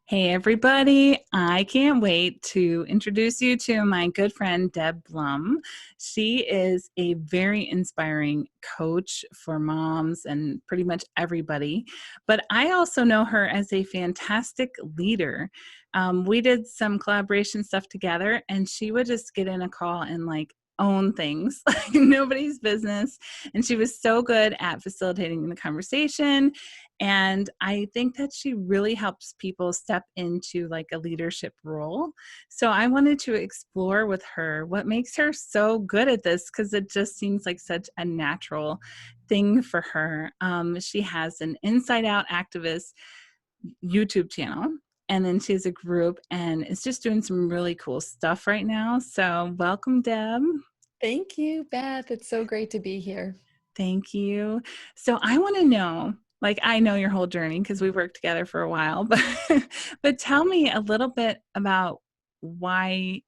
Hey, everybody. I can't wait to introduce you to my good friend, Deb Blum. She is a very inspiring coach for moms and pretty much everybody. But I also know her as a fantastic leader. We did some collaboration stuff together, and she would just get in a call and own things like nobody's business. And she was so good at facilitating the conversation. And I think that she really helps people step into like a leadership role. So I wanted to explore with her what makes her so good at this, because it just seems like such a natural thing for her. She has an Inside Out Activist YouTube channel. And then she has a group and is just doing some really cool stuff right now. So welcome, Deb. Thank you, Beth. It's so great to be here. Thank you. So I want to know, like, I know your whole journey because we worked together for a while, but but tell me a little bit about why,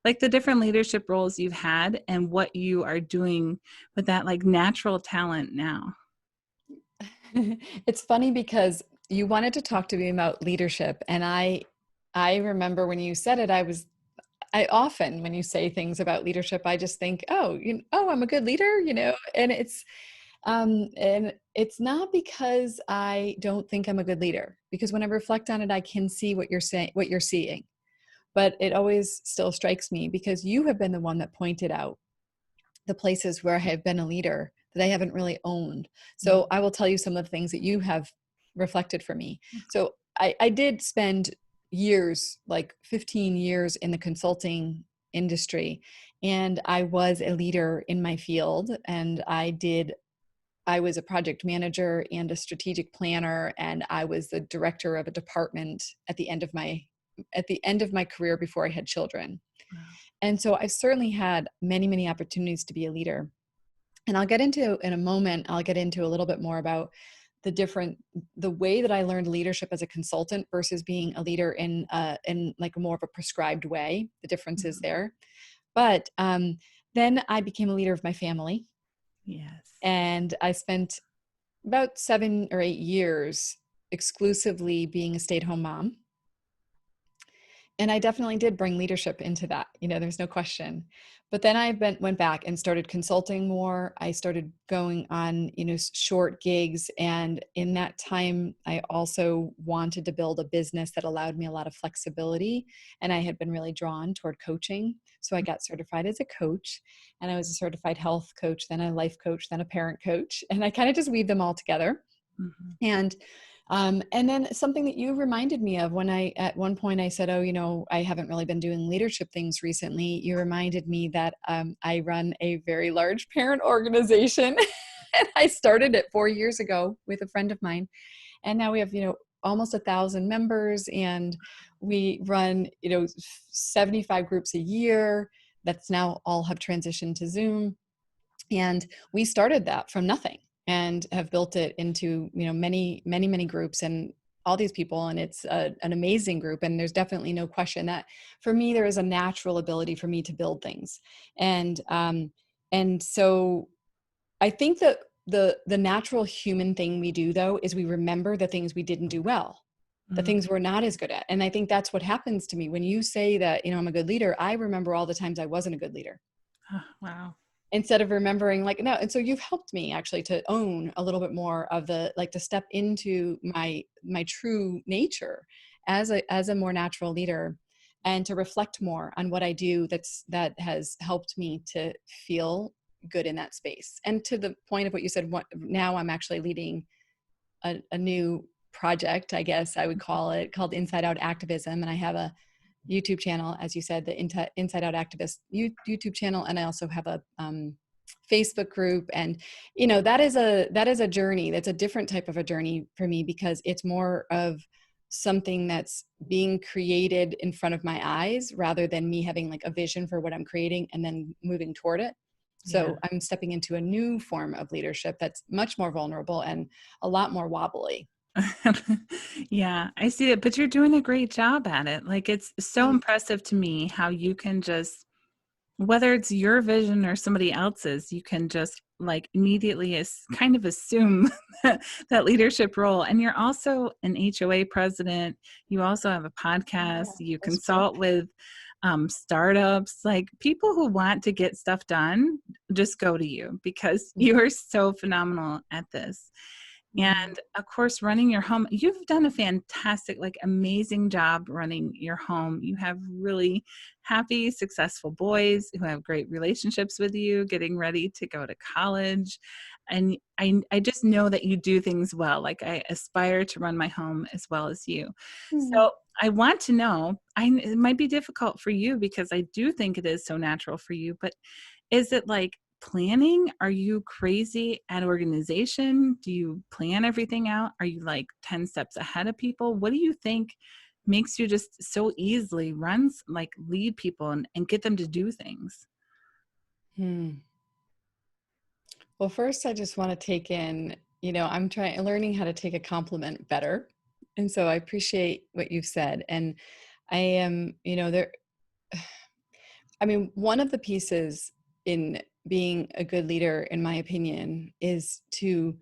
like the different leadership roles you've had and what you are doing with that like natural talent now. It's funny because you wanted to talk to me about leadership, and I remember when you said it, I often when you say things about leadership, I just think, oh, I'm a good leader, and it's not because I don't think I'm a good leader, because when I reflect on it, I can see what you're saying, what you're seeing. But it always still strikes me because you have been the one that pointed out the places where I have been a leader that I haven't really owned. So I will tell you some of the things that you have reflected for me. So I did spend years, like 15 years in the consulting industry, and I was a leader in my field. And I was a project manager and a strategic planner, and I was the director of a department at the end of my career before I had children. Wow. And so I've certainly had many, many opportunities to be a leader. And in a moment, I'll get into a little bit more about the way that I learned leadership as a consultant versus being a leader in like more of a prescribed way, the differences Mhm. there. But then I became a leader of my family, Yes. and I spent about 7 or 8 years exclusively being a stay-at-home mom. And I definitely did bring leadership into that. There's no question. But then went back and started consulting more. I started going on, short gigs. And in that time, I also wanted to build a business that allowed me a lot of flexibility. And I had been really drawn toward coaching. So I got certified as a coach, and I was a certified health coach, then a life coach, then a parent coach. And I kind of just weave them all together. Mhm. And then something that you reminded me of when at one point I said, oh, I haven't really been doing leadership things recently. You reminded me that I run a very large parent organization. And I started it 4 years ago with a friend of mine. And now we have, almost 1,000 members, and we run, 75 groups a year. That's now all have transitioned to Zoom. And we started that from nothing and have built it into, many, many, many groups and all these people. And it's an amazing group. And there's definitely no question that for me, there is a natural ability for me to build things. And so I think that the natural human thing we do, though, is we remember the things we didn't do well, the Mm. things we're not as good at. And I think that's what happens to me when you say that, I'm a good leader. I remember all the times I wasn't a good leader, Oh, wow. instead of remembering, like, no. And so you've helped me actually to own a little bit more of to step into my true nature as a more natural leader, and to reflect more on what I do that has helped me to feel good in that space. And to the point of what you said, now I'm actually leading a new project, I guess I would call it, called Inside Out Activism. And I have a YouTube channel, as you said, the Inside Out Activist YouTube channel, and I also have a Facebook group. And that is a journey. That's a different type of a journey for me, because it's more of something that's being created in front of my eyes, rather than me having like a vision for what I'm creating and then moving toward it. Yeah. So I'm stepping into a new form of leadership that's much more vulnerable and a lot more wobbly. Yeah, I see it, but you're doing a great job at it. Like, it's so impressive to me how you can just, whether it's your vision or somebody else's, you can just like immediately kind of assume that leadership role. And you're also an HOA president. You also have a podcast. Yeah, You that's true. consult with startups, like people who want to get stuff done, just go to you because you are so phenomenal at this. Mm. And of course, running your home, you've done a fantastic, like amazing job running your home. You have really happy, successful boys who have great relationships with you, getting ready to go to college. And I just know that you do things well. Like I aspire to run my home as well as you. Mm. So I want to know, it might be difficult for you because I do think it is so natural for you, but is it like planning? Are you crazy at organization? Do you plan everything out? Are you like 10 steps ahead of people? What do you think makes you just so easily like lead people and get them to do things? Hmm. Well, first, I just want to take in, I'm learning how to take a compliment better. And so I appreciate what you've said. And I am, one of the pieces in being a good leader, in my opinion, is to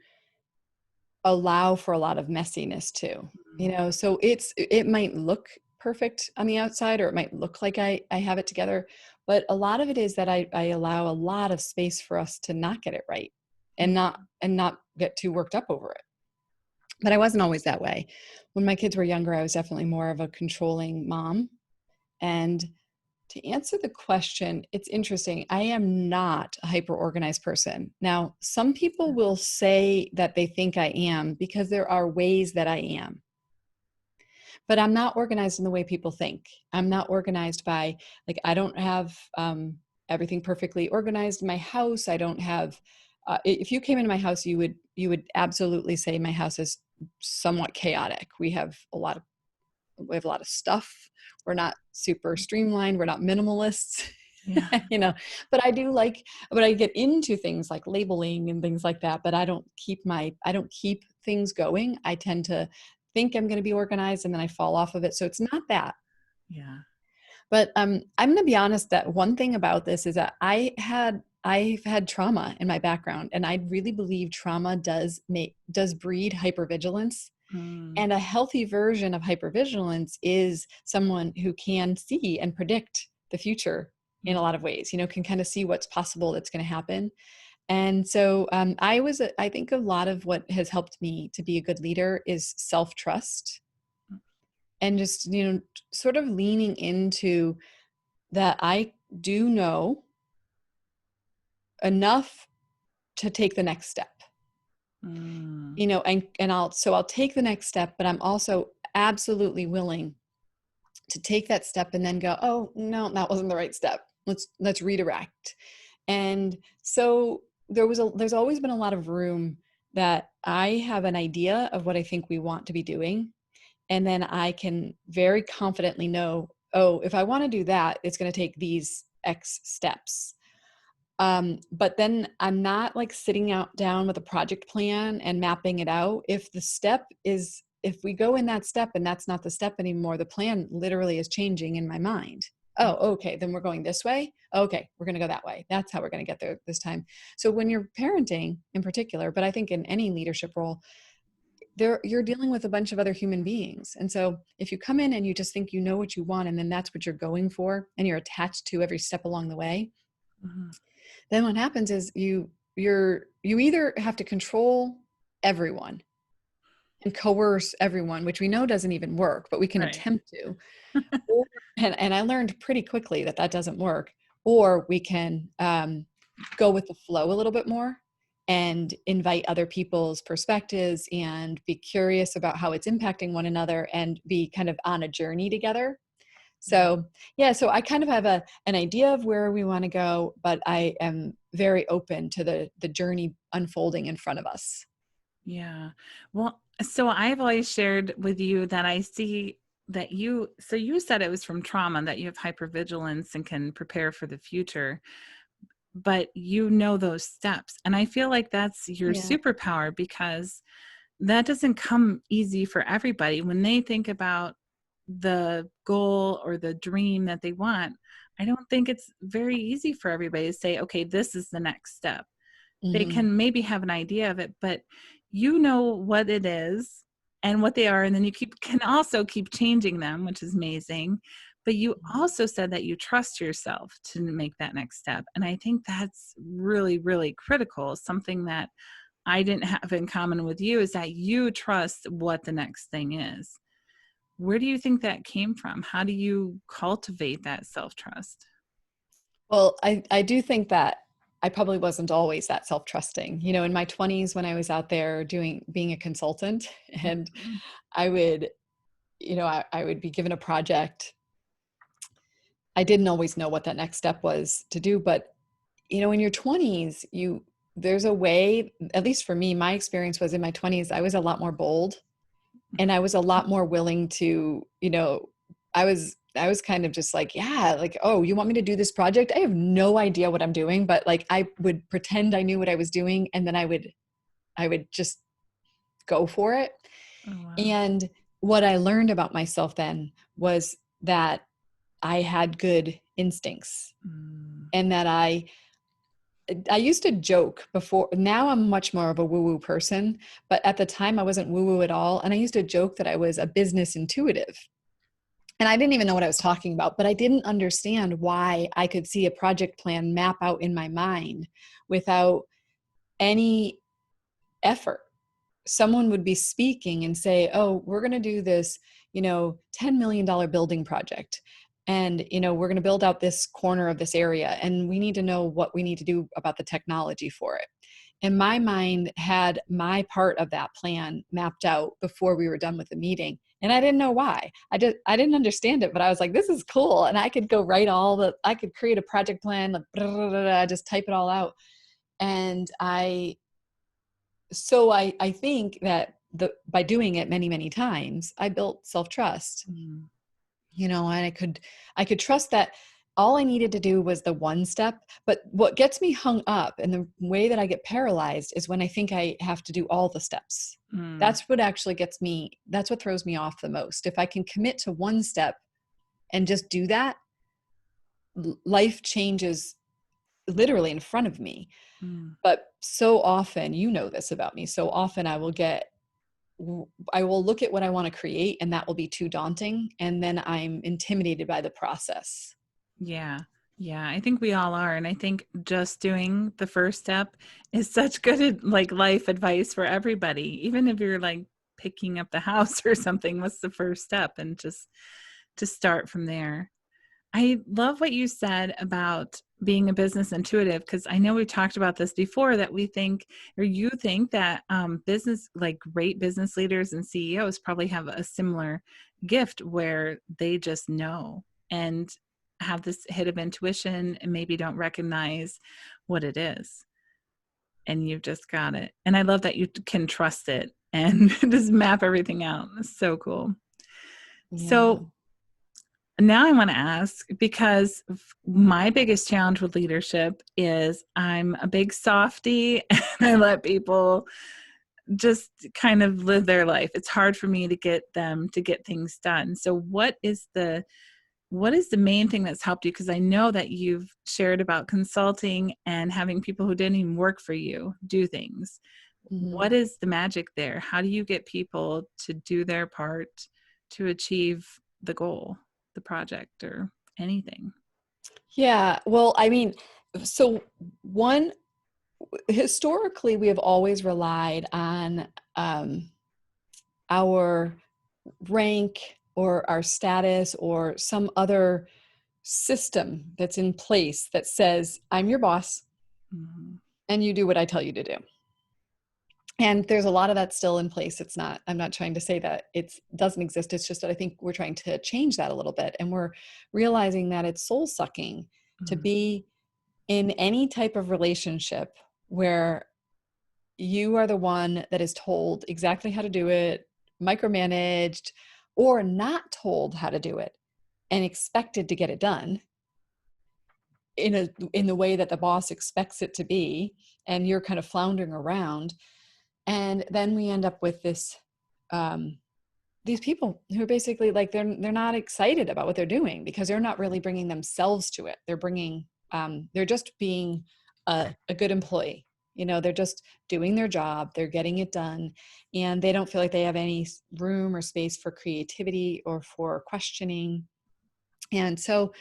allow for a lot of messiness too. Mm, So it might look perfect on the outside, or it might look like I have it together, but a lot of it is that I allow a lot of space for us to not get it right, and mm, not get too worked up over it. But I wasn't always that way. When my kids were younger, I was definitely more of a controlling mom. And to answer the question, it's interesting. I am not a hyper organized person. Now, some people will say that they think I am because there are ways that I am, but I'm not organized in the way people think. I'm not organized by, like, I don't have everything perfectly organized in my house. I don't have, if you came into my house, you would absolutely say my house is somewhat chaotic. We have a lot of stuff. We're not super streamlined. We're not minimalists, yeah. but but I get into things like labeling and things like that, but I don't keep things going. I tend to think I'm going to be organized and then I fall off of it. So it's not that. Yeah. But I'm going to be honest that one thing about this is that I've had trauma in my background, and I really believe trauma does breed hypervigilance. Mm, And a healthy version of hypervigilance is someone who can see and predict the future in a mm, lot of ways, can kind of see what's possible that's going to happen. And so I think a lot of what has helped me to be a good leader is self-trust, and just, sort of leaning into that I do know enough to take the next step. mm, And I'll take the next step, but I'm also absolutely willing to take that step and then go, oh no, that wasn't the right step. Let's redirect. And so there's always been a lot of room that I have an idea of what I think we want to be doing. And then I can very confidently know, oh, if I want to do that, it's going to take these X steps. But then I'm not like sitting out down with a project plan and mapping it out. If we go in that step and that's not the step anymore, the plan literally is changing in my mind. Oh, okay, then we're going this way. Okay, we're going to go that way. That's how we're going to get there this time. So when you're parenting in particular, but I think in any leadership role, you're dealing with a bunch of other human beings. And so if you come in and you just think you know what you want and then that's what you're going for and you're attached to every step along the way, mm, then what happens is you either have to control everyone and coerce everyone, which we know doesn't even work, but we can right. attempt to. Or, and I learned pretty quickly that doesn't work. Or we can go with the flow a little bit more and invite other people's perspectives and be curious about how it's impacting one another and be kind of on a journey together. Yeah. So yeah, so I kind of have an idea of where we want to go, but I am very open to the journey unfolding in front of us. Yeah. Well, so I've always shared with you that I see that you said it was from trauma that you have hypervigilance and can prepare for the future, but you know those steps. And I feel like that's your Yeah. superpower because that doesn't come easy for everybody when they think about the goal or the dream that they want. I don't think it's very easy for everybody to say, okay, this is the next step. They Mm-hmm. can maybe have an idea of it, but you know what it is and what they are, and then you can also keep changing them, which is amazing. But you also said that you trust yourself to make that next step. And I think that's really, really critical. Something that I didn't have in common with you is that you trust what the next thing is. Where do you think that came from? How do you cultivate that self-trust? Well, I do think that I probably wasn't always that self-trusting. You know, in my 20s when I was out there being a consultant, and Mhm. I would, I would be given a project. I didn't always know what that next step was to do, but in your 20s, there's a way, at least for me, my experience was in my 20s, I was a lot more bold, and I was a lot more willing to, I was kind of just like, yeah, like, oh, you want me to do this project? I have no idea what I'm doing, but like I would pretend I knew what I was doing, and then I would just go for it. Oh, wow. And what I learned about myself then was that I had good instincts, Mm. and that I used to joke before. Now I'm much more of a woo-woo person, but at the time I wasn't woo-woo at all. And I used to joke that I was a business intuitive. And I didn't even know what I was talking about, but I didn't understand why I could see a project plan map out in my mind without any effort. Someone would be speaking and say, oh, we're going to do this, $10 million building project. And, we're going to build out this corner of this area, and we need to know what we need to do about the technology for it. And my mind had my part of that plan mapped out before we were done with the meeting. And I didn't know why. I didn't understand it, but I was like, this is cool. And I could go write I could create a project plan, like, blah, blah, blah, blah, just type it all out. And I think that by doing it many, many times, I built self-trust, Mm. and I could trust that all I needed to do was the one step. But what gets me hung up and the way that I get paralyzed is when I think I have to do all the steps. Mm. That's what throws me off the most. If I can commit to one step and just do that, life changes literally in front of me. Mm. But so often, this about me, so often I will look at what I want to create, and that will be too daunting. And then I'm intimidated by the process. Yeah. Yeah. I think we all are. And I think just doing the first step is such good, like, life advice for everybody. Even if you're like picking up the house or something, what's the first step? And just to start from there. I love what you said about being a business intuitive, because I know we've talked about this before, that we think, or you think that business, like great business leaders and CEOs probably have a similar gift where they just know and have this hit of intuition and maybe don't recognize what it is. And you've just got it. And I love that you can trust it and just map everything out. It's so cool. Yeah. So now I want to ask, because my biggest challenge with leadership is I'm a big softie and I let people just kind of live their life. It's hard for me to get them to get things done. So what is the main thing that's helped you? Because I know that you've shared about consulting and having people who didn't even work for you do things. Mhm. What is the magic there? How do you get people to do their part to achieve the goal, the project, or anything? Yeah. Well, I mean, so one, historically, we have always relied on um, our rank or our status or some other system that's in place that says, I'm your boss Mhm. and you do what I tell you to do. And there's a lot of that still in place. I'm not trying to say that it doesn't exist. It's just that I think we're trying to change that a little bit. And we're realizing that it's soul sucking to Mm. be in any type of relationship where you are the one that is told exactly how to do it, micromanaged, or not told how to do it and expected to get it done in the way that the boss expects it to be, and you're kind of floundering around. And then we end up with um, these people who are basically like they're not excited about what they're doing because they're not really bringing themselves to it. They're just being a good employee. They're just doing their job, they're getting it done, and they don't feel like they have any room or space for creativity or for questioning. And so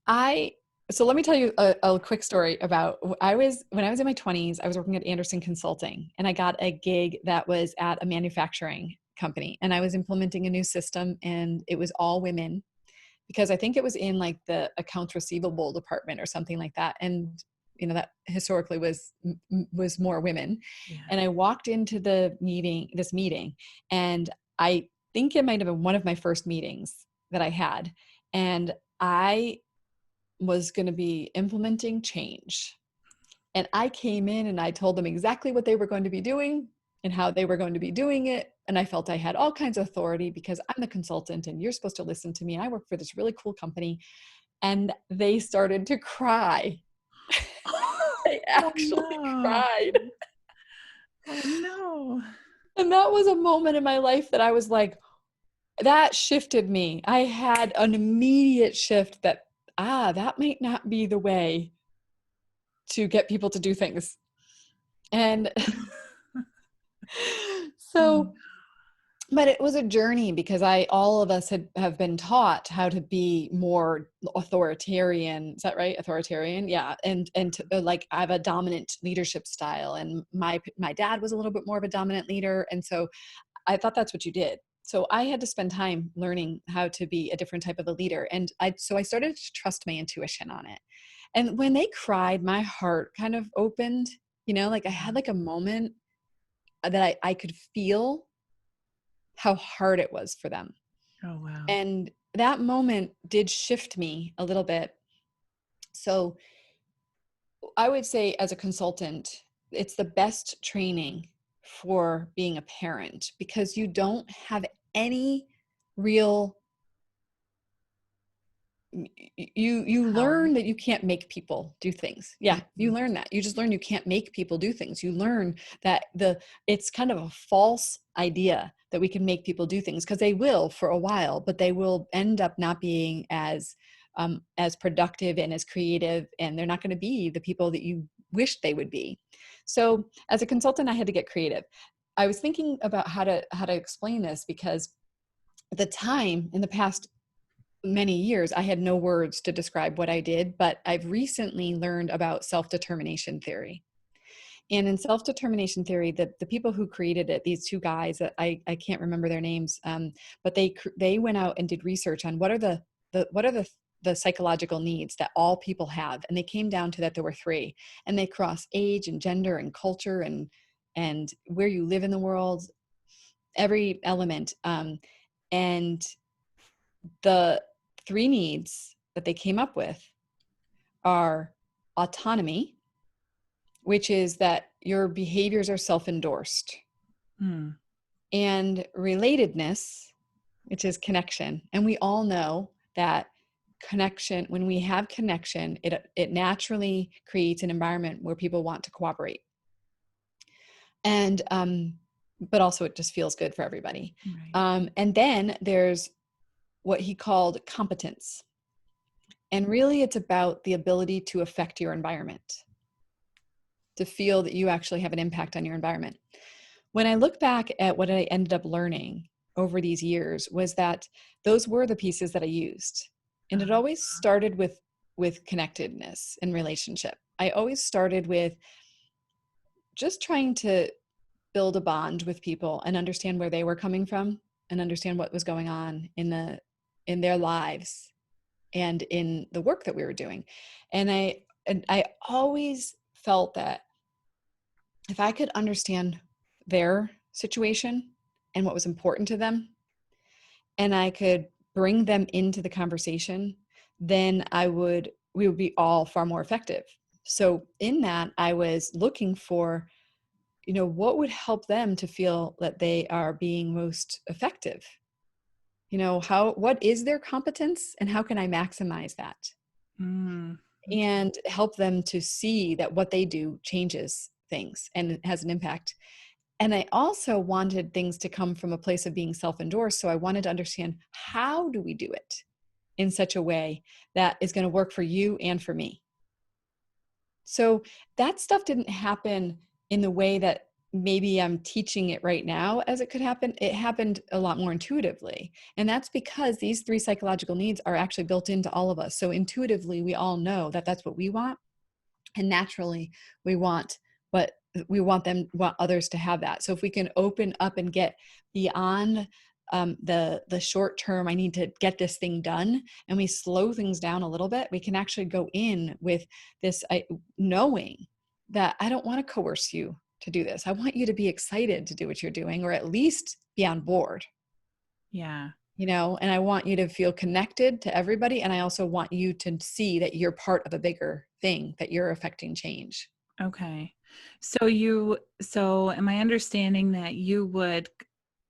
let me tell you a quick story about when I was in my 20s. I was working at Anderson Consulting, and I got a gig that was at a manufacturing company, and I was implementing a new system, and it was all women, because I think it was in like the accounts receivable department or something like that. And that historically was more women. Yeah. And I walked into this meeting, and I think it might have been one of my first meetings that I had. And I was going to be implementing change. And I came in and I told them exactly what they were going to be doing and how they were going to be doing it. And I felt I had all kinds of authority because I'm the consultant and you're supposed to listen to me. I work for this really cool company. And they started to cry. They Oh actually no. cried. Oh no. And that was a moment in my life that I was like, that shifted me. I had an immediate shift that, that might not be the way to get people to do things. And Oh, so, but it was a journey because all of us have been taught how to be more authoritarian. Is that right? Authoritarian. Yeah. And like I have a dominant leadership style, and my dad was a little bit more of a dominant leader. And so I thought that's what you did. So I had to spend time learning how to be a different type of a leader. And so I started to trust my intuition on it. And when they cried, my heart kind of opened, like I had like a moment that I could feel how hard it was for them. oh wow. And that moment did shift me a little bit. So I would say, as a consultant, it's the best training for being a parent, because you don't have any real, you Power. learn that you can't make people do things. Yeah, you Mhm. learn that. You just learn you can't make people do things. You learn that it's kind of a false idea that we can make people do things, because they will for a while, but they will end up not being as productive and as creative, and they're not going to be the people that you wish they would be. So as a consultant, I had to get creative. I was thinking about how to explain this, because at the time, in the past many years, I had no words to describe what I did, but I've recently learned about self-determination theory. And in self-determination theory, the people who created it, these two guys, that I can't remember their names, but they went out and did research on what are the psychological needs that all people have, and they came down to that there were three, and they cross age and gender and culture and where you live in the world, every element, and the three needs that they came up with are autonomy, which is that your behaviors are self-endorsed, Mm. and relatedness, which is connection. And we all know that connection, when we have connection, it naturally creates an environment where people want to cooperate. And but also it just feels good for everybody. Right. And then there's what he called competence. And really, it's about the ability to affect your environment, to feel that you actually have an impact on your environment. When I look back at what I ended up learning over these years, was that those were the pieces that I used. And it Oh, always started with connectedness and relationship. I always started with just trying to build a bond with people and understand where they were coming from, and understand what was going on in their lives and in the work that we were doing. And I always felt that if I could understand their situation and what was important to them, and I could bring them into the conversation, then we would be all far more effective. So in that, I was looking for, what would help them to feel that they are being most effective. What is their competence, and how can I maximize that? mm. Okay. And help them to see that what they do changes things and it has an impact. And I also wanted things to come from a place of being self-endorsed. So I wanted to understand, how do we do it in such a way that is going to work for you and for me? So that stuff didn't happen in the way that maybe I'm teaching it right now as it could happen. It happened a lot more intuitively. And that's because these three psychological needs are actually built into all of us. So intuitively, we all know that that's what we want. And naturally, we want what want others to have that. So if we can open up and get beyond the short term, I need to get this thing done, and we slow things down a little bit, we can actually go in with this knowing that I don't want to coerce you to do this. I want you to be excited to do what you're doing, or at least be on board. Yeah. And I want you to feel connected to everybody. And I also want you to see that you're part of a bigger thing, that you're affecting change. Okay. So am I understanding that you would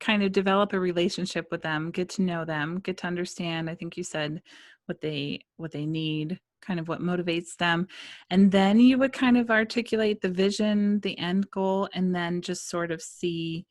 kind of develop a relationship with them, get to know them, get to understand, I think you said what they need, kind of what motivates them, and then you would kind of articulate the vision, the end goal, and then just sort of see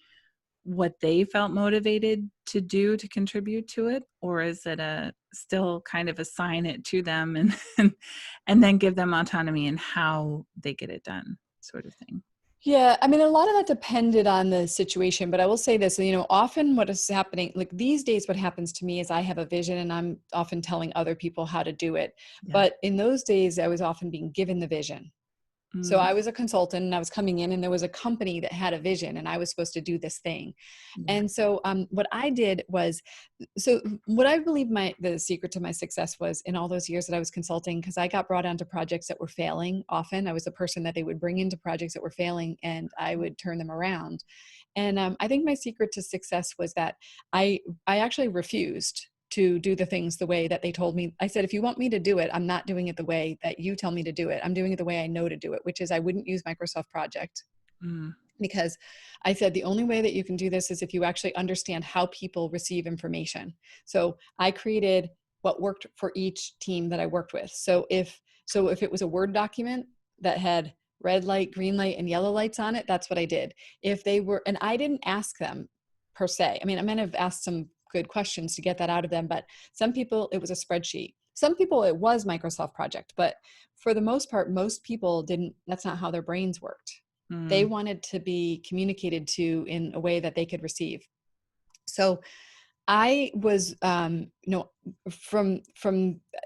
what they felt motivated to do to contribute to it? Or is it a still kind of assign it to them and then give them autonomy in how they get it done, sort of thing? Yeah, I mean, a lot of that depended on the situation, but I will say this, often what is happening, like these days, what happens to me is I have a vision and I'm often telling other people how to do it. Yeah. But in those days, I was often being given the vision. So Mm, I was a consultant and I was coming in and there was a company that had a vision and I was supposed to do this thing. yeah. And so what I did was, so what I believe the secret to my success was in all those years that I was consulting, because I got brought onto projects that were failing often. I was the person that they would bring into projects that were failing and I would turn them around. And I think my secret to success was that I actually refused to do the things the way that they told me. I said, if you want me to do it, I'm not doing it the way that you tell me to do it. I'm doing it the way I know to do it, which is I wouldn't use Microsoft Project, Mm, because I said the only way that you can do this is if you actually understand how people receive information. So I created what worked for each team that I worked with. So if it was a Word document that had red light, green light, and yellow lights on it, that's what I did. If they were, and I didn't ask them per se. I mean, I might have asked some good questions to get that out of them, but some people it was a spreadsheet. Some people it was Microsoft Project, but for the most part, most people didn't, that's not how their brains worked. They mm, wanted to be communicated to in a way that they could receive. So I was,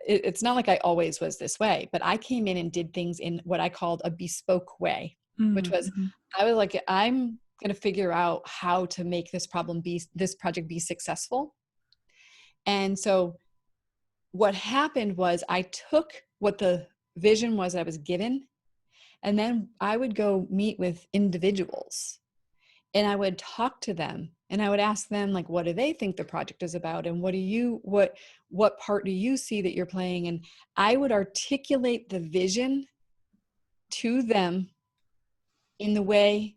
it's not like I always was this way, but I came in and did things in what I called a bespoke way, which mm, was, mhm. I was like, I'm going to figure out how to make this project be successful. And so what happened was I took what the vision was that I was given, and then I would go meet with individuals and I would talk to them and I would ask them, like, what do they think the project is about, and what part do you see that you're playing? And I would articulate the vision to them in the way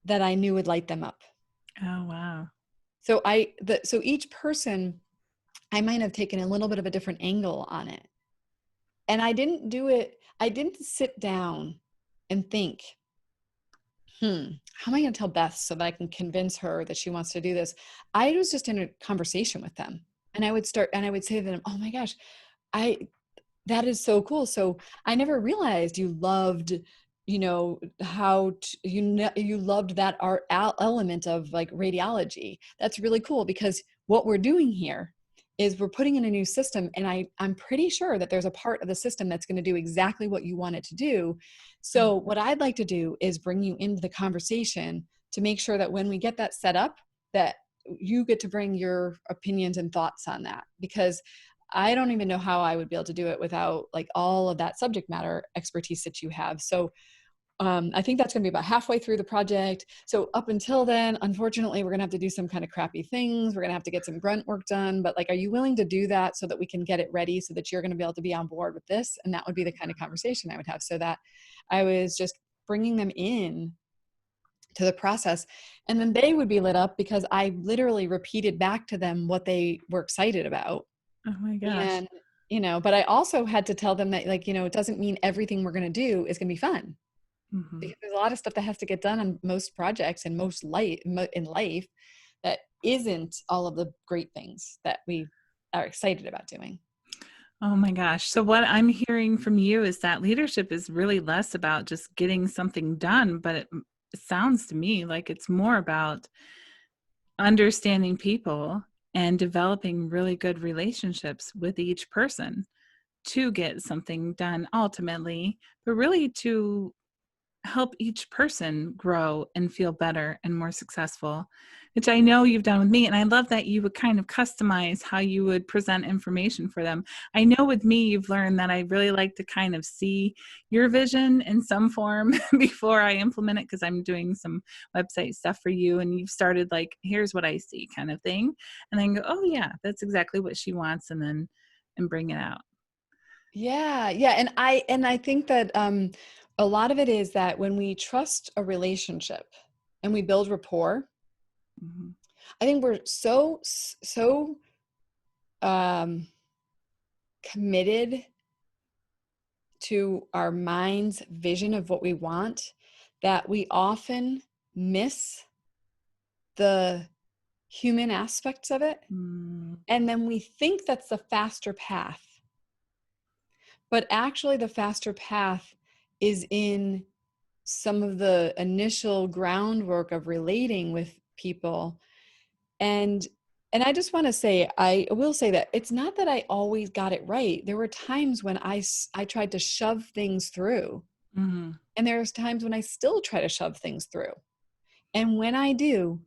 that I knew would light them up. Oh, wow. So each person, I might have taken a little bit of a different angle on it, and I didn't sit down and think, how am I going to tell Beth so that I can convince her that she wants to do this? I was just in a conversation with them, and I would say to them, oh my gosh, I, that is so cool. So I never realized you loved, you loved that art element of like radiology. That's really cool, because what we're doing here is we're putting in a new system, and I'm pretty sure that there's a part of the system that's going to do exactly what you want it to do. Oh, So what I'd like to do is bring you into the conversation to make sure that when we get that set up, that you get to bring your opinions and thoughts on that, because I don't even know how I would be able to do it without like all of that subject matter expertise that you have. So I think that's going to be about halfway through the project. So up until then, unfortunately, we're going to have to do some kind of crappy things. We're going to have to get some grunt work done. But like, are you willing to do that so that we can get it ready so that you're going to be able to be on board with this? And that would be the kind of conversation I would have, so that I was just bringing them in to the process. And then they would be lit up because I literally repeated back to them what they were excited about. oh my gosh. And, but I also had to tell them that, like, it doesn't mean everything we're going to do is going to be fun, Hmm. because there's a lot of stuff that has to get done on most projects and most in life that isn't all of the great things that we are excited about doing. Oh my gosh. So what I'm hearing from you is that leadership is really less about just getting something done, but it sounds to me like it's more about understanding people and developing really good relationships with each person to get something done ultimately, but really to help each person grow and feel better and more successful, which I know you've done with me. And I love that you would kind of customize how you would present information for them. I know with me, you've learned that I really like to kind of see your vision in some form before I implement it, because I'm doing some website stuff for you. And you've started like, here's what I see kind of thing. And then go, oh, yeah, that's exactly what she wants. And then and bring it out. Yeah, yeah, and I think that a lot of it is that when we trust a relationship and we build rapport, Mhm. I think we're so um, committed to our mind's vision of what we want that we often miss the human aspects of it, Mm, and then we think that's the faster path. But actually, the faster path is in some of the initial groundwork of relating with people. And I just want to say, I will say that it's not that I always got it right. There were times when I tried to shove things through, mhm. and there's times when I still try to shove things through. And when I do,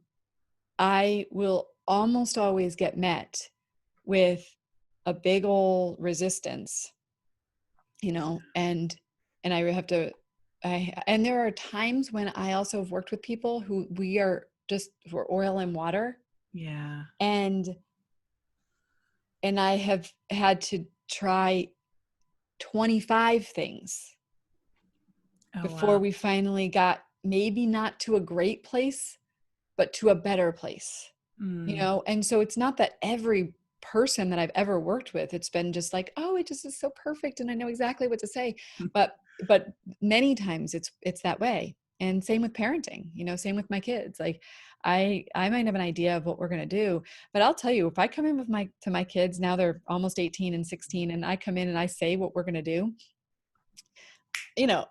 I will almost always get met with a big old resistance, and I have to and there are times when I also have worked with people who we're oil and water, Yeah. and I have had to try 25 things Oh, before wow. we finally got maybe not to a great place, but to a better place. Mm, And so it's not that every person that I've ever worked with, it's been just like, oh, it just is so perfect and I know exactly what to say. but but many times it's that way. And same with parenting, same with my kids. Like I might have an idea of what we're going to do, but I'll tell you, if I come in with my kids, now they're almost 18 and 16, and I come in and I say what we're going to do,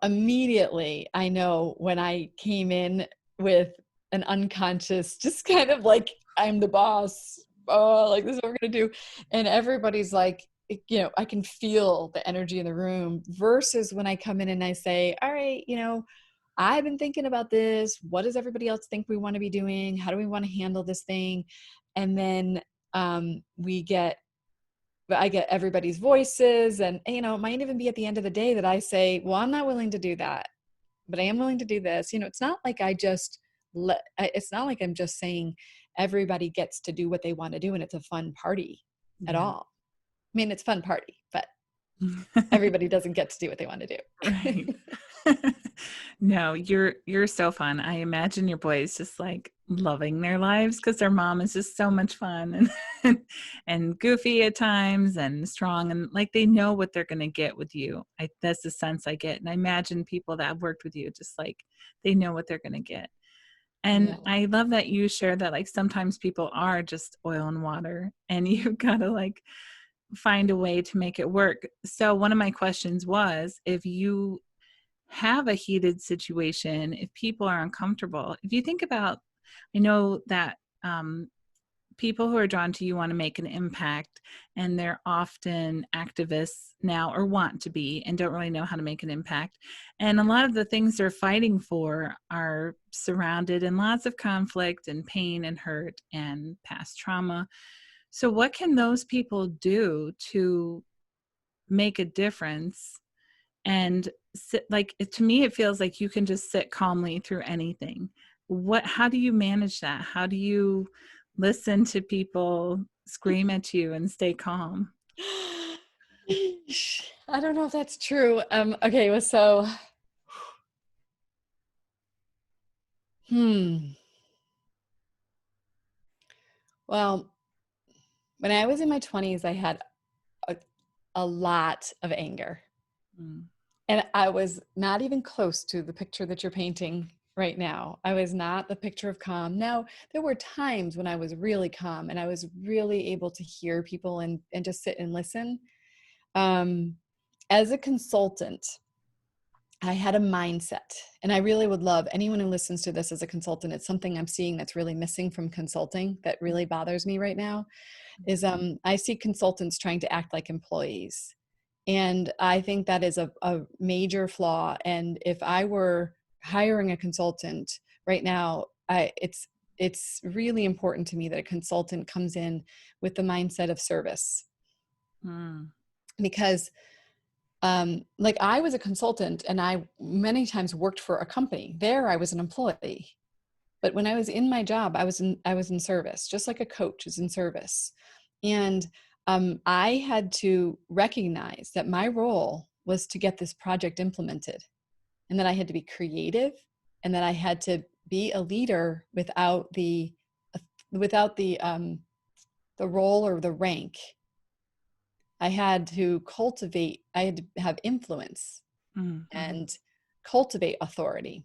immediately I know when I came in with an unconscious, just kind of like, I'm the boss. Oh, like this is what we're going to do. And everybody's like, I can feel the energy in the room versus when I come in and I say, all right, I've been thinking about this. What does everybody else think we want to be doing? How do we want to handle this thing? And then we get but I get everybody's voices, and it might even be at the end of the day that I say, well, I'm not willing to do that, but I am willing to do this. It's not like it's not like I'm just saying everybody gets to do what they want to do and it's a fun party at yeah. all. I mean, it's fun party, but everybody doesn't get to do what they want to Right. do. No, you're so fun. I imagine your boys just like loving their lives because their mom is just so much fun and goofy at times and strong, and like they know what they're gonna get with you. That's the sense I get. And I imagine people that have worked with you just like they know what they're gonna get. And Yeah. I love that you share that like sometimes people are just oil and water and you've gotta like find a way to make it work. So one of my questions was, if you have a heated situation, if people are uncomfortable, if you think about, I know that people who are drawn to you want to make an impact, and they're often activists now or want to be and don't really know how to make an impact. And a lot of the things they're fighting for are surrounded in lots of conflict and pain and hurt and past trauma. So, what can those people do to make a difference and sit, like to me it feels like you can just sit calmly through anything. How do you manage that? How do you listen to people scream at you and stay calm? I don't know if that's true. Okay, well, so, hmm. Well, when I was in my 20s, I had a, a lot of anger. Mm, And I was not even close to the picture that you're painting right now. I was not the picture of calm. Now, there were times when I was really calm and I was really able to hear people and just sit and listen. Um, as a consultant, I had a mindset, and I really would love anyone who listens to this as a consultant. It's something I'm seeing that's really missing from consulting that really bothers me right now is I see consultants trying to act like employees. And I think that is a major flaw. And if I were hiring a consultant right now, it's really important to me that a consultant comes in with the mindset of service. Mm. Because like I was a consultant and I many times worked for a company. There I was an employee. But when I was in my job, I was in service, just like a coach is in service. And I had to recognize that my role was to get this project implemented, and that I had to be creative, and that I had to be a leader without the role or the rank. I had to cultivate. I had to have influence Mm-hmm. and cultivate authority.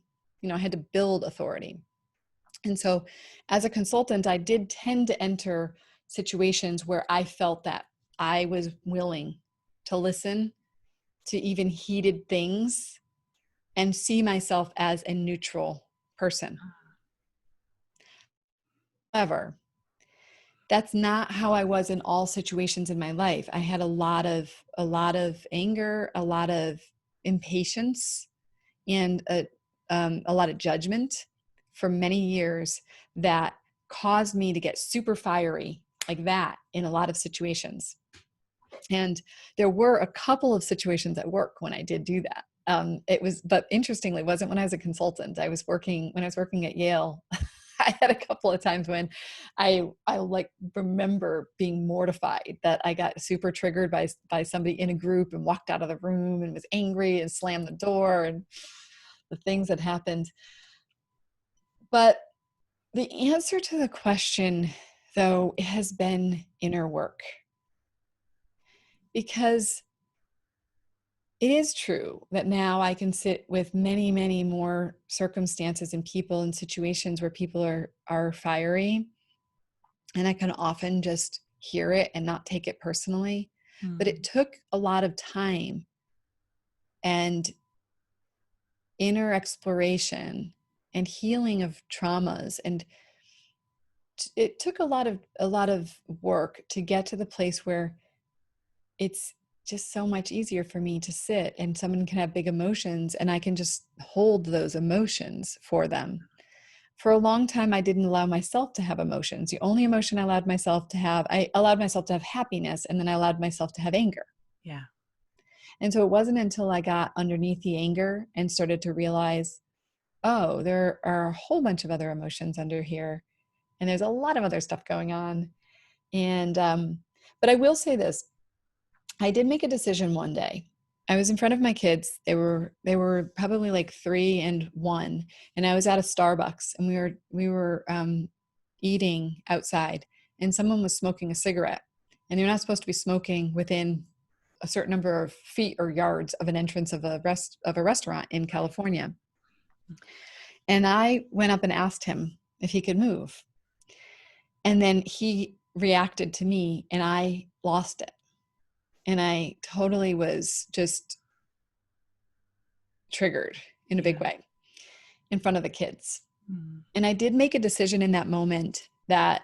I had to build authority. And so as a consultant, I did tend to enter situations where I felt that I was willing to listen to even heated things and see myself as a neutral person. However, that's not how I was in all situations in my life. I had a lot of anger, a lot of impatience, and a lot of judgment for many years that caused me to get super fiery like that in a lot of situations. And there were a couple of situations at work when I did do that. But interestingly, it wasn't when I was a consultant. When I was working at Yale. I had a couple of times when I like remember being mortified that I got super triggered by somebody in a group and walked out of the room and was angry and slammed the door and the things that happened. But the answer to the question, though, has been inner work. Because it is true that now I can sit with many, many more circumstances and people and situations where people are fiery, and I can often just hear it and not take it personally. But it Mm. took a lot of time and inner exploration and healing of traumas, and it took a lot of work to get to the place where it's just so much easier for me to sit and someone can have big emotions and I can just hold those emotions for them. For a long time, I didn't allow myself to have emotions. The only emotion I allowed myself to have happiness, and then I allowed myself to have anger. Yeah. And so it wasn't until I got underneath the anger and started to realize, oh, there are a whole bunch of other emotions under here. And there's a lot of other stuff going on. And, but I will say this, I did make a decision one day. I was in front of my kids. They were probably like 3 and 1, and I was at a Starbucks, and we were eating outside, and someone was smoking a cigarette, and you're not supposed to be smoking within a certain number of feet or yards of an entrance of a restaurant in California. And I went up and asked him if he could move, and then he reacted to me, and I lost it. And I totally was just triggered in a big Yeah. way in front of the kids. Mm. And I did make a decision in that moment that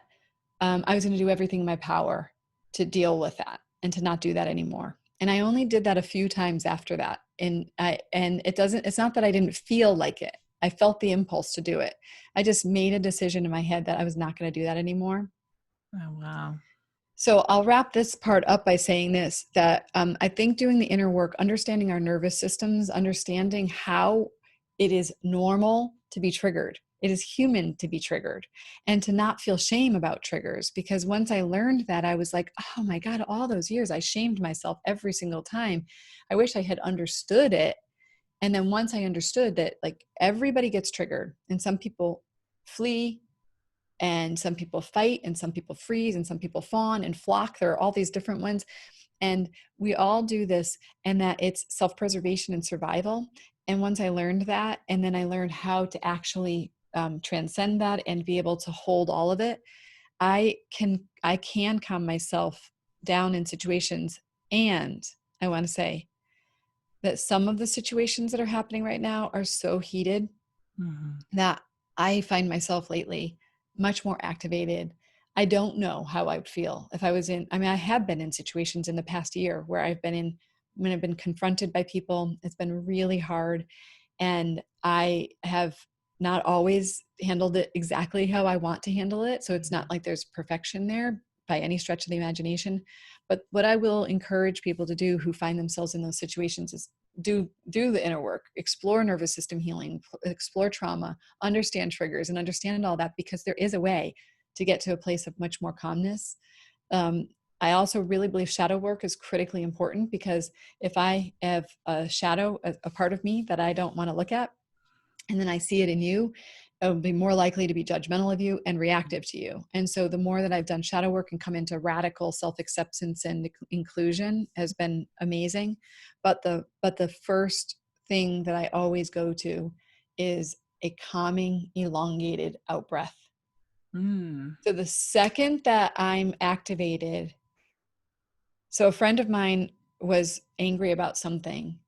I was going to do everything in my power to deal with that and to not do that anymore. And I only did that a few times after that. And it's not that I didn't feel like it. I felt the impulse to do it. I just made a decision in my head that I was not going to do that anymore. Oh, wow. So I'll wrap this part up by saying this, that I think doing the inner work, understanding our nervous systems, understanding how it is normal to be triggered. It is human to be triggered and to not feel shame about triggers. Because once I learned that, I was like, oh my God, all those years I shamed myself every single time. I wish I had understood it. And then once I understood that, like, everybody gets triggered, and some people flee, and some people fight, and some people freeze, and some people fawn and flock. There are all these different ones, and we all do this, and that it's self-preservation and survival. And once I learned that, and then I learned how to actually transcend that and be able to hold all of it, I can calm myself down in situations, and I want to say that some of the situations that are happening right now are so heated Mhm. that I find myself lately much more activated. I don't know how I would feel if I was in, I mean, I have been in situations in the past year where I've been in, when I've been confronted by people. It's been really hard. And I have not always handled it exactly how I want to handle it. So it's not like there's perfection there by any stretch of the imagination. But what I will encourage people to do who find themselves in those situations is do the inner work, explore nervous system healing, explore trauma, understand triggers, and understand all that, because there is a way to get to a place of much more calmness. Um, I also really believe shadow work is critically important, because if I have a shadow, a part of me that I don't want to look at, and then I see it in you, I'll be more likely to be judgmental of you and reactive to you. And so the more that I've done shadow work and come into radical self-acceptance and inclusion has been amazing. But the first thing that I always go to is a calming, elongated out breath. Mm. So the second that I'm activated, so a friend of mine was angry about something,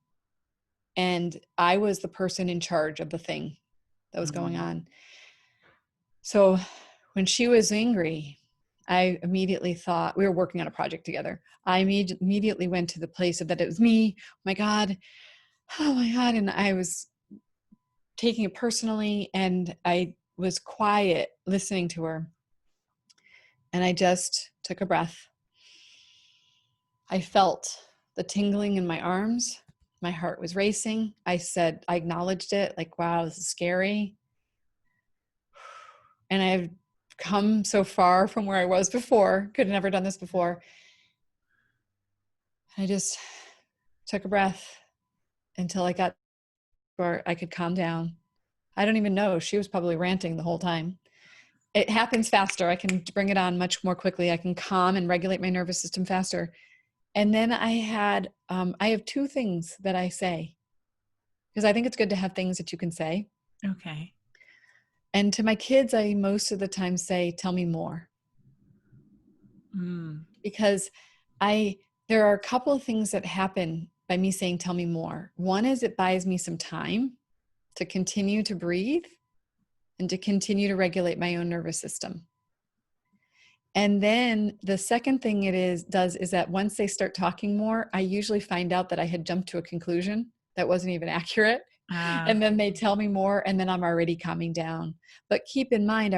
and I was the person in charge of the thing that was going Mm. on. So when she was angry, I immediately thought, we were working on a project together. I immediately went to the place of that it was me. Oh my God. Oh my God. And I was taking it personally, and I was quiet listening to her. And I just took a breath. I felt the tingling in my arms. My heart was racing. I acknowledged it, like, wow, this is scary. And I've come so far from where I was before, could have never done this before. I just took a breath until I got where I could calm down. I don't even know. She was probably ranting the whole time. It happens faster. I can bring it on much more quickly. I can calm and regulate my nervous system faster. And then I have two things that I say, because I think it's good to have things that you can say. Okay. And to my kids, I most of the time say, tell me more. Mm. Because there are a couple of things that happen by me saying, tell me more. One is it buys me some time to continue to breathe and to continue to regulate my own nervous system. And then the second thing does is that once they start talking more, I usually find out that I had jumped to a conclusion that wasn't even accurate. Ah. And then they tell me more, and then I'm already calming down. But keep in mind,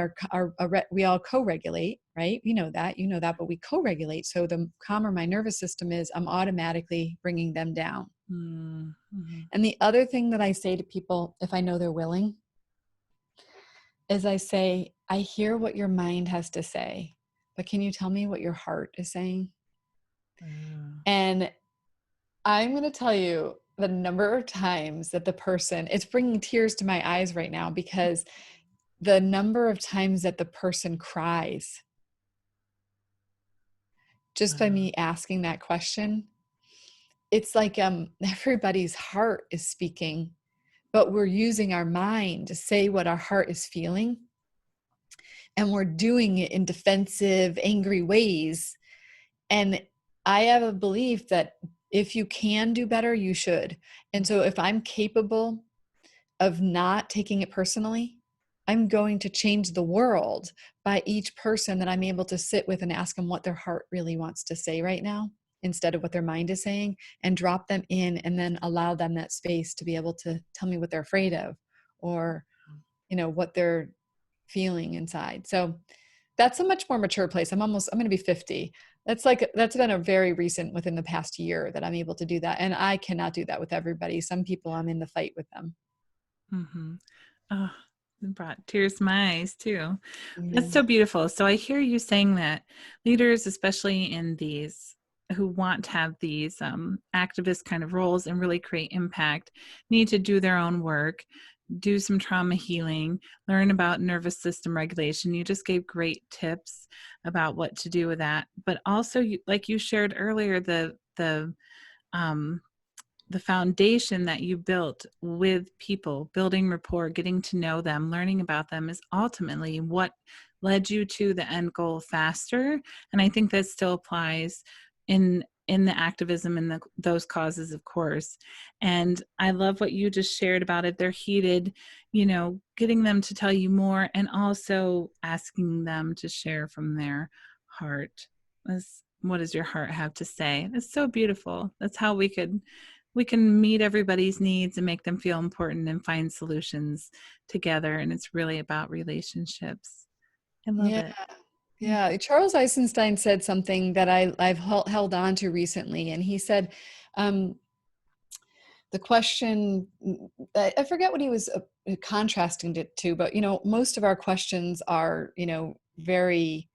we all co-regulate, right? You know that, but we co-regulate. So the calmer my nervous system is, I'm automatically bringing them down. Mm-hmm. And the other thing that I say to people, if I know they're willing, is I say, I hear what your mind has to say, but can you tell me what your heart is saying? And I'm going to tell you the number of times that it's bringing tears to my eyes right now, because the number of times that the person cries just by me asking that question. It's like everybody's heart is speaking, but we're using our mind to say what our heart is feeling. And we're doing it in defensive, angry ways. And I have a belief that if you can do better, you should. And so if I'm capable of not taking it personally, I'm going to change the world by each person that I'm able to sit with and ask them what their heart really wants to say right now, instead of what their mind is saying, and drop them in, and then allow them that space to be able to tell me what they're afraid of, or, what they're feeling inside. So that's a much more mature place. I'm going to be 50. That's been a very recent, within the past year, that I'm able to do that. And I cannot do that with everybody. Some people I'm in the fight with them. Mm-hmm. Oh, it brought tears to my eyes too. That's Yeah. so beautiful. So I hear you saying that leaders, especially in these who want to have these activist kind of roles and really create impact, need to do their own work, do some trauma healing, learn about nervous system regulation. You just gave great tips about what to do with that. But also, like you shared earlier, um, the foundation that you built with people, building rapport, getting to know them, learning about them, is ultimately what led you to the end goal faster. And I think that still applies in in the activism and those causes, of course. And I love what you just shared about it. They're heated, getting them to tell you more and also asking them to share from their heart. What does your heart have to say? It's so beautiful. That's how we can meet everybody's needs and make them feel important and find solutions together. And it's really about relationships. I love Yeah. it. Yeah. Charles Eisenstein said something that I've held on to recently. And he said, um, the question, I forget what he was contrasting it to, but, most of our questions are, very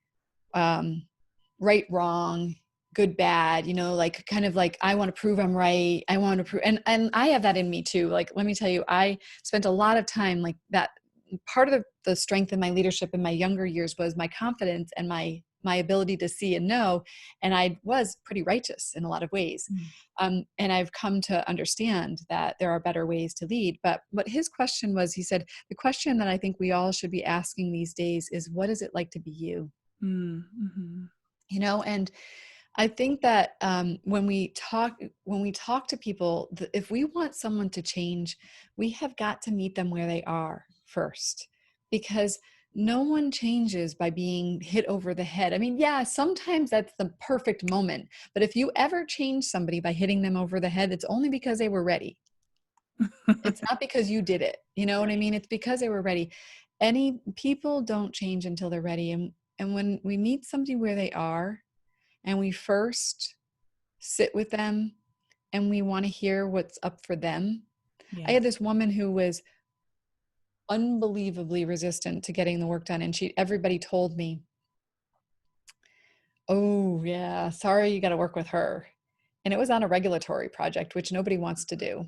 right, wrong, good, bad, like kind of like, I want to prove I'm right. I want to prove, and I have that in me too. Like, let me tell you, I spent a lot of time like that. Part of the strength in my leadership in my younger years was my confidence and my ability to see and know. And I was pretty righteous in a lot of ways. And I've come to understand that there are better ways to lead. But what his question was, he said, the question that I think we all should be asking these days is, what is it like to be you? Mm-hmm. And I think that when we talk to people, if we want someone to change, we have got to meet them where they are first, because no one changes by being hit over the head. I mean, yeah, sometimes that's the perfect moment, but if you ever change somebody by hitting them over the head, it's only because they were ready. It's not because you did it. You know what I mean? It's because they were ready. Any people don't change until they're ready. And when we meet somebody where they are, and we first sit with them and we want to hear what's up for them. I Yes. had this woman who was unbelievably resistant to getting the work done, and everybody told me, oh yeah, sorry, you got to work with her. And it was on a regulatory project, which nobody wants to do,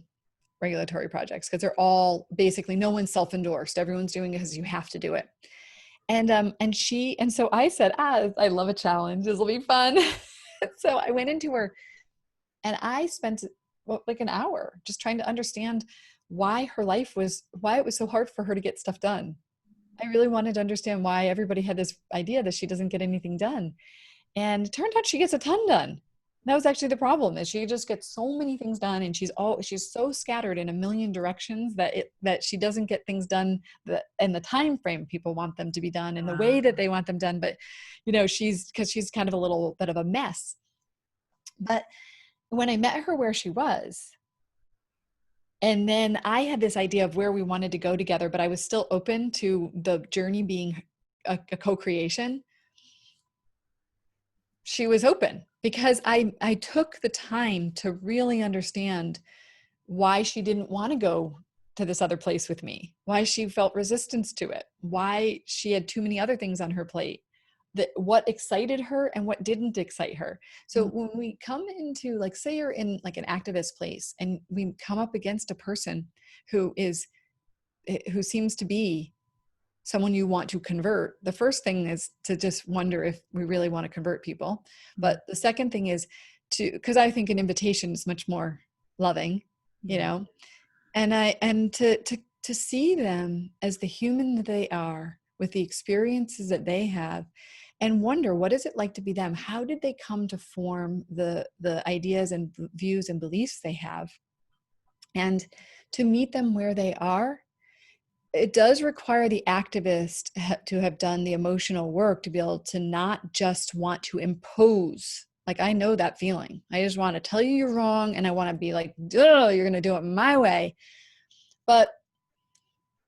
regulatory projects, because they're all basically, no one's self-endorsed, everyone's doing it because you have to do it. And so I said, I love a challenge, this will be fun. So I went into her and I spent like an hour just trying to understand why it was so hard for her to get stuff done. I really wanted to understand why everybody had this idea that she doesn't get anything done. And it turned out she gets a ton done. That was actually the problem, is she just gets so many things done, and she's so scattered in a million directions that she doesn't get things done in the time frame people want them to be done, in the way that they want them done. But she's kind of a little bit of a mess. But when I met her where she was, and then I had this idea of where we wanted to go together, but I was still open to the journey being a co-creation. She was open because I took the time to really understand why she didn't want to go to this other place with me, why she felt resistance to it, why she had too many other things on her plate, that what excited her and what didn't excite her. So when we come into, like, say you're in like an activist place and we come up against a person who seems to be someone you want to convert, the first thing is to just wonder if we really want to convert people. But the second thing is because I think an invitation is much more loving, and to see them as the human that they are, with the experiences that they have, and wonder, what is it like to be them? How did they come to form the ideas and views and beliefs they have? And to meet them where they are, it does require the activist to have done the emotional work to be able to not just want to impose. Like, I know that feeling. I just want to tell you you're wrong, and I want to be like, duh, you're going to do it my way. But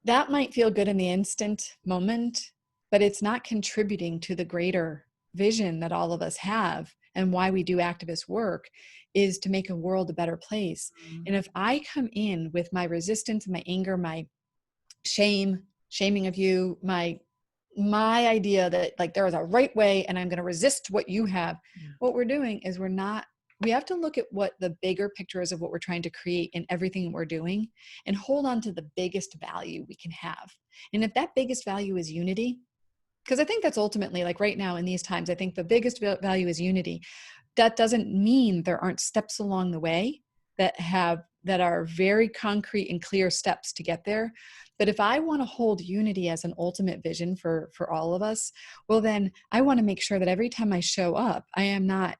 that might feel good in the instant moment, but it's not contributing to the greater vision that all of us have. And why we do activist work is to make a world a better place. And if I come in with my resistance, my anger, my shaming of you, my idea that, like, there is a right way and I'm going to resist what you have. What we're doing is we have to look at what the bigger picture is of what we're trying to create in everything we're doing, and hold on to the biggest value we can have. And if that biggest value is unity, because I think that's ultimately, like, right now in these times, I think the biggest value is unity. That doesn't mean there aren't steps along the way that are very concrete and clear steps to get there. But if I want to hold unity as an ultimate vision for all of us, well, then I want to make sure that every time I show up, I am not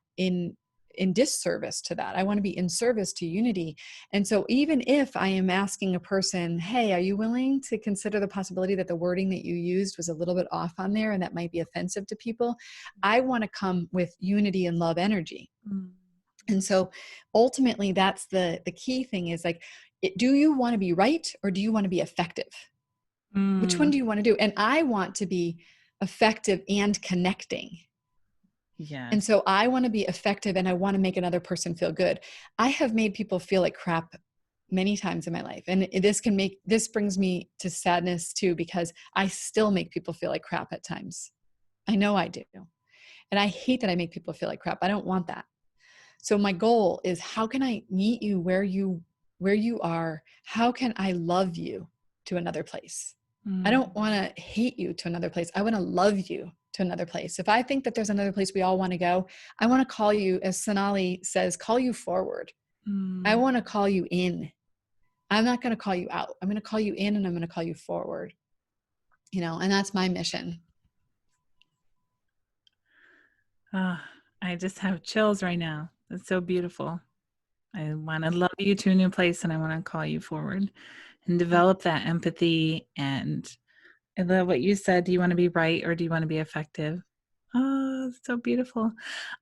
in disservice to that. I want to be in service to unity. And so even if I am asking a person, hey, are you willing to consider the possibility that the wording that you used was a little bit off on there and that might be offensive to people, I want to come with unity and love energy. Mm. And so ultimately that's the key thing is like, do you want to be right or do you want to be effective? Which one Mm. do you want to do? And I want to be effective and connecting. And Yes. so I want to be effective and I want to make another person feel good. I have made people feel like crap many times in my life. And this brings me to sadness too, because I still make people feel like crap at times. I know I do. And I hate that I make people feel like crap. I don't want that. So my goal is, how can I meet you where you are? How can I love you to another place? I Mm. don't want to hate you to another place. I want to love you to another place. If I think that there's another place we all want to go, I want to call you, as Sonali says, call you forward. I Mm. want to call you in. I'm not going to call you out. I'm going to call you in and I'm going to call you forward. And that's my mission. Oh, I just have chills right now. That's so beautiful. I want to love you to a new place and I want to call you forward and develop that empathy. And I love what you said. Do you want to be right or do you want to be effective? Oh, so beautiful.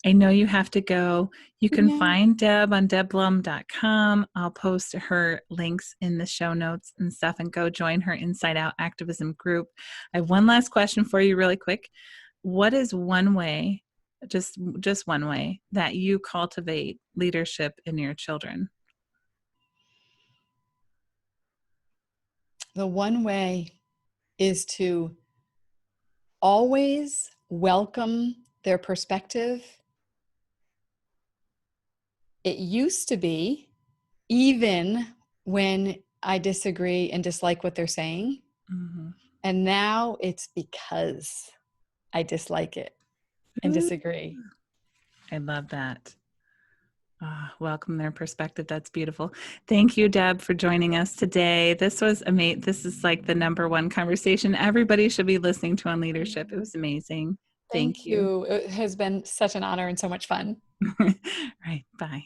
I know you have to go. You can Yeah. find Deb on debblum.com. I'll post her links in the show notes and stuff, and go join her Inside Out activism group. I have one last question for you really quick. What is one way, just one way, that you cultivate leadership in your children? The one way is to always welcome their perspective. It used to be, even when I disagree and dislike what they're saying. Mm-hmm. And now it's because I dislike it and disagree. I love that. Welcome their perspective. That's beautiful. Thank you, Deb, for joining us today. This was amazing. This is like the number one conversation everybody should be listening to on leadership. It was amazing. Thank Thank you. you. It has been such an honor and so much fun. Right. Bye.